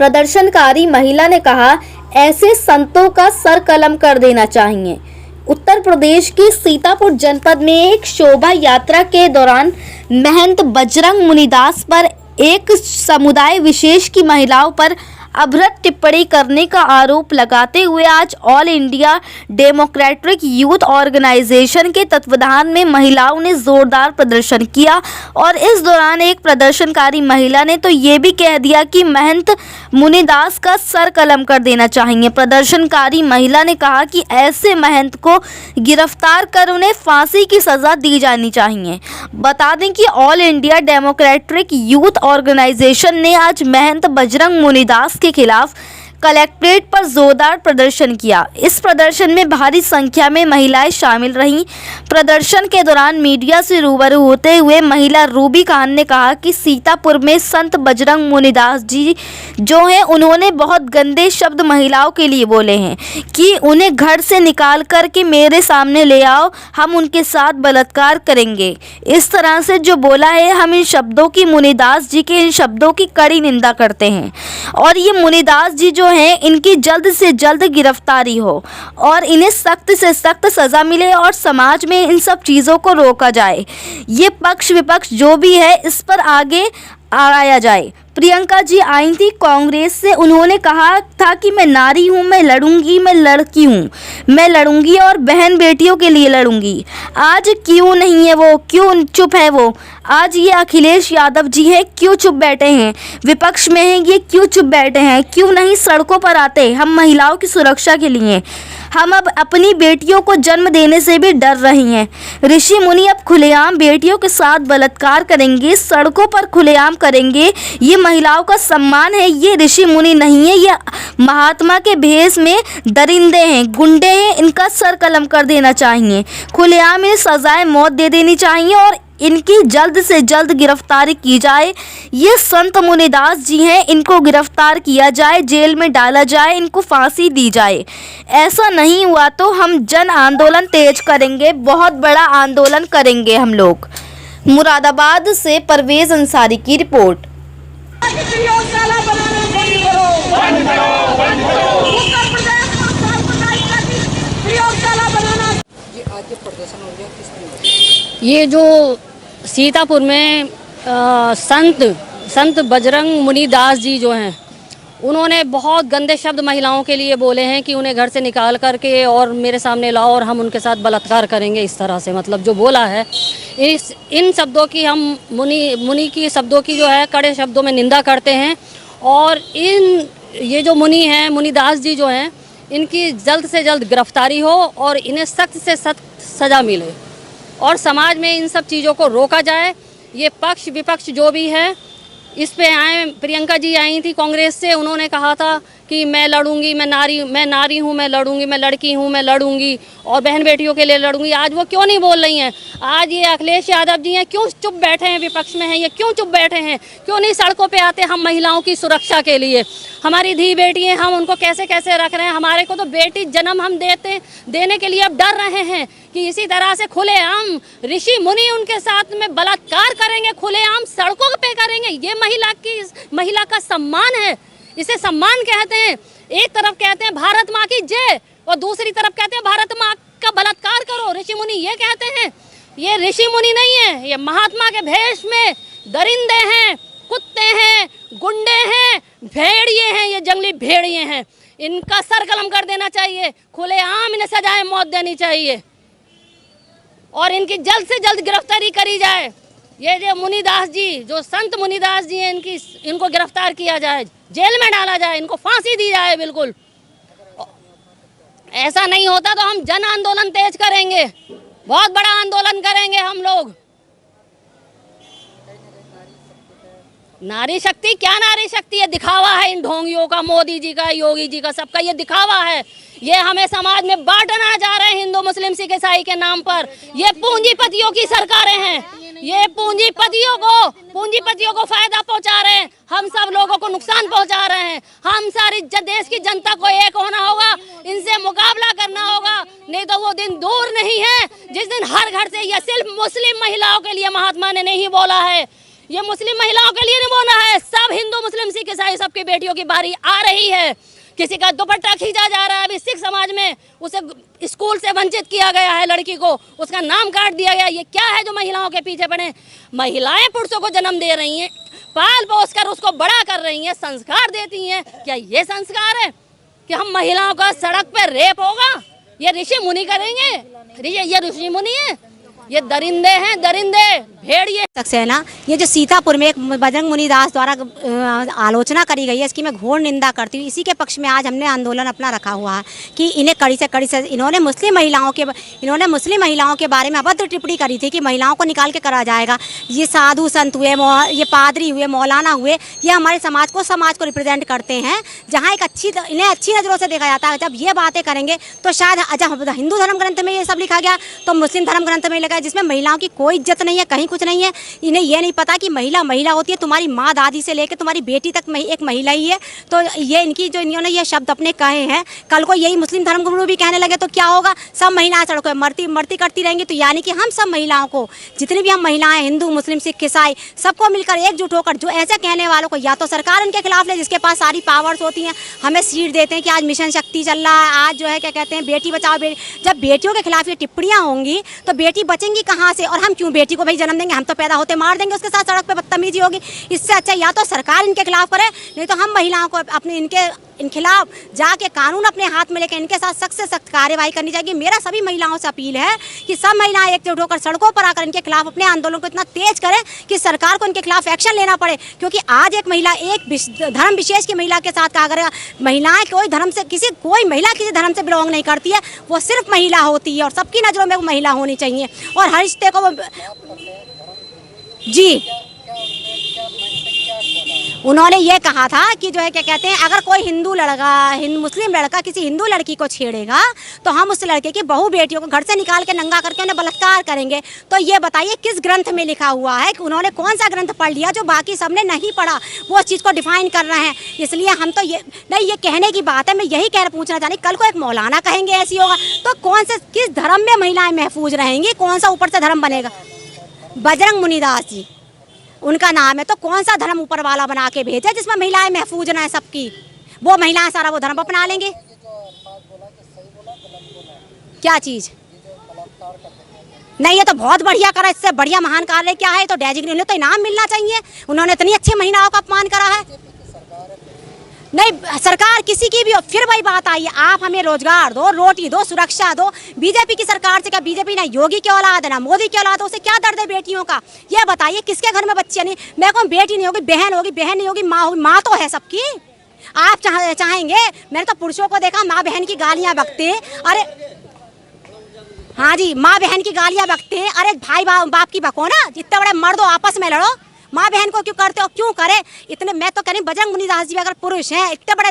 प्रदर्शनकारी महिला ने कहा, ऐसे संतों का सर कलम कर देना चाहिए। उत्तर प्रदेश के सीतापुर जनपद में एक शोभा यात्रा के दौरान महंत बजरंग मुनिदास पर एक समुदाय विशेष की महिलाओं पर अभद्र टिप्पणी करने का आरोप लगाते हुए आज All India Democratic Youth Organisation के तत्वाधान में महिलाओं ने जोरदार प्रदर्शन किया और इस दौरान एक प्रदर्शनकारी महिला ने तो ये भी कह दिया कि महंत मुनिदास का सर कलम कर देना चाहिए। प्रदर्शनकारी महिला ने कहा कि ऐसे महंत को गिरफ्तार कर उन्हें फांसी की सज़ा दी जानी चाहिए। बता दें कि All India Democratic Youth Organisation ने आज महंत बजरंग मुनिदास के खिलाफ कलेक्ट्रेट पर जोरदार प्रदर्शन किया। इस प्रदर्शन में भारी संख्या में महिलाएं शामिल रहीं। प्रदर्शन के दौरान मीडिया से रूबरू होते हुए महिला रूबी खान ने कहा कि सीतापुर में संत बजरंग मुनिदास जी जो हैं उन्होंने बहुत गंदे शब्द महिलाओं के लिए बोले हैं कि उन्हें घर से निकाल कर के मेरे सामने ले आओ, हम उनके साथ बलात्कार करेंगे। इस तरह से जो बोला है, हम इन शब्दों की, मुनिदास जी के इन शब्दों की कड़ी निंदा करते हैं और ये मुनिदास जी जो हैं इनकी जल्द से जल्द गिरफ्तारी हो और इन्हें सख्त से सख्त सज़ा मिले और समाज में इन सब चीज़ों को रोका जाए। ये पक्ष विपक्ष जो भी है इस पर आगे आया जाए। प्रियंका जी आई थी कांग्रेस से, उन्होंने कहा था कि मैं नारी हूँ, मैं लड़ूंगी, मैं लड़की हूँ, मैं लड़ूंगी और बहन बेटियों के लिए लड़ूंगी। आज क्यों नहीं है वो, क्यों चुप है वो? आज ये अखिलेश यादव जी हैं, क्यों चुप बैठे हैं? विपक्ष में हैं ये, क्यों चुप बैठे हैं? क्यों नहीं सड़कों पर आते? हम महिलाओं की सुरक्षा के लिए, हम अब अपनी बेटियों को जन्म देने से भी डर रही हैं। ऋषि मुनि अब खुलेआम बेटियों के साथ बलात्कार करेंगे, सड़कों पर खुलेआम करेंगे। ये महिलाओं का सम्मान है, ये ऋषि मुनि नहीं है, ये महात्मा के भेष में दरिंदे हैं, गुंडे हैं। इनका सर कलम कर देना चाहिए, खुलेआम इन्हें सजाए मौत दे देनी चाहिए और इनकी जल्द से जल्द गिरफ्तारी की जाए। ये संत मुनिदास जी हैं, इनको गिरफ्तार किया जाए, जेल में डाला जाए, इनको फांसी दी जाए। ऐसा नहीं हुआ तो हम जन आंदोलन तेज करेंगे, बहुत बड़ा आंदोलन करेंगे हम लोग। मुरादाबाद से परवेज अंसारी की रिपोर्ट। ये जो सीतापुर में संत बजरंग मुनिदास जी जो हैं उन्होंने बहुत गंदे शब्द महिलाओं के लिए बोले हैं कि उन्हें घर से निकाल करके और मेरे सामने लाओ और हम उनके साथ बलात्कार करेंगे। इस तरह से मतलब जो बोला है, इन शब्दों की हम मुनि की शब्दों की जो है कड़े शब्दों में निंदा करते हैं और ये जो मुनि हैं, मुनिदास जी जो हैं, इनकी जल्द से जल्द गिरफ्तारी हो और इन्हें सख्त से सख्त सज़ा मिले और समाज में इन सब चीज़ों को रोका जाए। ये पक्ष विपक्ष जो भी है इस पे आए। प्रियंका जी आई थी कांग्रेस से, उन्होंने कहा था कि मैं लड़ूंगी, मैं नारी हूँ, मैं लड़ूंगी, मैं लड़की हूँ, मैं लड़ूंगी और बहन बेटियों के लिए लड़ूंगी। आज वो क्यों नहीं बोल रही हैं? आज ये अखिलेश यादव जी हैं, क्यों चुप बैठे हैं? विपक्ष में हैं ये, क्यों चुप बैठे हैं? क्यों नहीं सड़कों पे आते हम महिलाओं की सुरक्षा के लिए? हमारी धी बेटी है, हम उनको कैसे कैसे रख रहे हैं? हमारे को तो बेटी जन्म हम देने के लिए अब डर रहे हैं कि इसी तरह से खुलेआम ऋषि मुनि उनके साथ में बलात्कार करेंगे, खुलेआम सड़कों पे करेंगे। ये महिला का सम्मान है, इसे सम्मान कहते हैं। एक तरफ कहते हैं भारत माँ की जय और दूसरी तरफ कहते हैं भारत माँ का बलात्कार करो। ऋषि मुनि ये कहते हैं। ये ऋषि मुनि नहीं है, ये महात्मा के भेष में दरिंदे हैं, कुत्ते हैं, गुंडे हैं, भेड़िए हैं, ये जंगली भेड़िए हैं। इनका सर कलम कर देना चाहिए, खुलेआम इन्हें सजाए मौत देनी चाहिए और इनकी जल्द से जल्द गिरफ्तारी करी जाए। ये जो मुनिदास जी, जो संत मुनिदास जी हैं, इनको गिरफ्तार किया जाए, जेल में डाला जाए, इनको फांसी दी जाए। बिल्कुल ऐसा नहीं होता तो हम जन आंदोलन तेज करेंगे, बहुत बड़ा आंदोलन करेंगे हम लोग। नारी शक्ति क्या नारी शक्ति है? दिखावा है इन ढोंगियों का, मोदी जी का, योगी जी का, सबका ये दिखावा है। ये हमें समाज में बांटना जा रहे हैं हिंदू मुस्लिम सिख ईसाई के नाम पर। ये पूंजीपतियों की सरकारें हैं, ये पूंजीपतियों को फायदा पहुंचा रहे हैं, हम सब लोगों को नुकसान पहुंचा रहे हैं। हम सारी देश की जनता को एक होना होगा, इनसे मुकाबला करना होगा, नहीं तो वो दिन दूर नहीं है जिस दिन हर घर से, यह सिर्फ मुस्लिम महिलाओं के लिए महात्मा ने नहीं बोला है, ये मुस्लिम महिलाओं के लिए नहीं बोना है, सब हिंदू मुस्लिम सिख ईसाई सबकी बेटियों की बारी आ रही है। किसी का दुपट्टा खींचा जा रहा है, अभी सिख समाज में उसे स्कूल से वंचित किया गया है, लड़की को उसका नाम काट दिया गया। ये क्या है जो महिलाओं के पीछे पड़े? महिलाएं पुरुषों को जन्म दे रही हैं, पाल पोस कर उसको बड़ा कर रही हैं, संस्कार देती हैं। क्या ये संस्कार है कि हम महिलाओं का सड़क पे रेप होगा? ये ऋषि मुनि करेंगे? ये ऋषि मुनि है? ये दरिंदे हैं, दरिंदे, भेड़िए। सक्सेना, ये जो सीतापुर में एक बजरंग मुनिदास द्वारा आलोचना करी गई है, इसकी मैं घोर निंदा करती हूँ। इसी के पक्ष में आज हमने आंदोलन अपना रखा हुआ है कि इन्हें कड़ी से कड़ी से इन्होंने मुस्लिम महिलाओं के बारे में अभद्र टिप्पणी करी थी कि महिलाओं को निकाल के करा जाएगा। ये साधु संत हुए, ये पादरी हुए, मौलाना हुए, ये हमारे समाज को रिप्रेजेंट करते हैं। जहाँ एक इन्हें अच्छी नज़रों से देखा जाता है। जब ये बातें करेंगे तो शायद जब हिंदू धर्म ग्रंथ में ये सब लिखा गया तो मुस्लिम धर्म ग्रंथ में लिखा है, जिसमें महिलाओं की कोई इज्जत नहीं है, कहीं कुछ नहीं है। इन्हें यह नहीं पता कि महिला महिला होती है। तुम्हारी माँ दादी से लेकर तुम्हारी बेटी तक एक महिला ही है। तो ये इनकी जो इन्होंने ये शब्द अपने कहे हैं, कल को यही मुस्लिम धर्मगुरु भी कहने लगे तो क्या होगा? सब महिलाएं सड़कों पर मरती करती रहेंगी। तो यानी कि हम सब महिलाओं को, जितनी भी हम महिलाएं, हिंदू मुस्लिम सिख ईसाई, सबको मिलकर एकजुट होकर जो ऐसे कहने वालों को या तो सरकार उनके खिलाफ ले, जिसके पास सारी पावर्स होती हैं, हमें सीट देते हैं कि आज मिशन शक्ति चल रहा है, आज जो है क्या कहते हैं बेटी बचाओ जब बेटियों के खिलाफ ये टिप्पणियाँ होंगी तो बेटी बचेंगी कहाँ से? और हम क्यों बेटी को भाई जन्म देंगे? हम तो पैदा होते मार देंगे, उसके साथ सड़क पे बदतमीजी होगी। इससे अच्छा या तो सरकार इनके खिलाफ करे, नहीं तो हम महिलाओं को अपने इन खिलाफ जाके कानून अपने हाथ में लेकर इनके साथ सख्त से सख्त कार्यवाही करनी चाहिए। मेरा सभी महिलाओं से अपील है कि सब महिलाएं एकजुट होकर सड़कों पर आकर इनके खिलाफ अपने आंदोलन को इतना तेज करें कि सरकार को इनके खिलाफ एक्शन लेना पड़े। क्योंकि आज एक महिला, एक धर्म विशेष की महिला के साथ कहा करेगा, महिलाएं कोई महिला किसी धर्म से बिलोंग नहीं करती है, वो सिर्फ महिला होती है और सबकी नज़रों में वो महिला होनी चाहिए। और हर रिश्ते को जी उन्होंने ये कहा था कि जो है क्या कहते हैं, अगर कोई मुस्लिम लड़का किसी हिंदू लड़की को छेड़ेगा तो हम उस लड़के की बहू बेटियों को घर से निकाल के नंगा करके उन्हें बलात्कार करेंगे। तो ये बताइए किस ग्रंथ में लिखा हुआ है? कि उन्होंने कौन सा ग्रंथ पढ़ लिया जो बाकी सबने नहीं पढ़ा? वो उस चीज़ को डिफाइन कर रहे हैं। इसलिए हम तो ये कहने की बात है, मैं यही पूछना चाहती, कल को एक मौलाना कहेंगे ऐसी होगा तो किस धर्म में महिलाएं महफूज रहेंगी? कौन सा ऊपर से धर्म बनेगा? बजरंग मुनिदास जी उनका नाम है, तो कौन सा धर्म ऊपर वाला बना के भेजा जिसमें महिलाएं महफूज न है सबकी? वो महिलाएं सारा वो धर्म अपना लेंगे। क्या चीज? नहीं, ये तो बहुत बढ़िया करा, इससे बढ़िया महान कार्य क्या है? तो डेजिग्नेट तो इनाम मिलना चाहिए। उन्होंने इतनी अच्छी महिलाओं का अपमान करा है। नहीं, सरकार किसी की भी हो, फिर वही बात आई है, आप हमें रोजगार दो, रोटी दो, सुरक्षा दो। बीजेपी की सरकार से क्या बीजेपी ना योगी की औलाद है ना मोदी की औलाद है, उसे क्या दर्द है बेटियों का? ये बताइए किसके घर में बच्चियां नहीं? मैं कहूँ बेटी नहीं होगी, बहन होगी, बहन नहीं होगी, माँ होगी। माँ तो है सबकी। आप चाहेंगे, मैंने तो पुरुषों को देखा माँ बहन की गालियाँ बकते हैं। अरे हाँ जी, माँ बहन की गालियाँ बकते हैं। अरे भाई बाप की बको ना, जितने बड़े मर्द हो आपस में लड़ो। माँ बहन को क्यों करते हो? क्यों करे इतने? मैं तो कह रही बजरंग मुनिदास जी अगर पुरुष हैं, इतने बड़े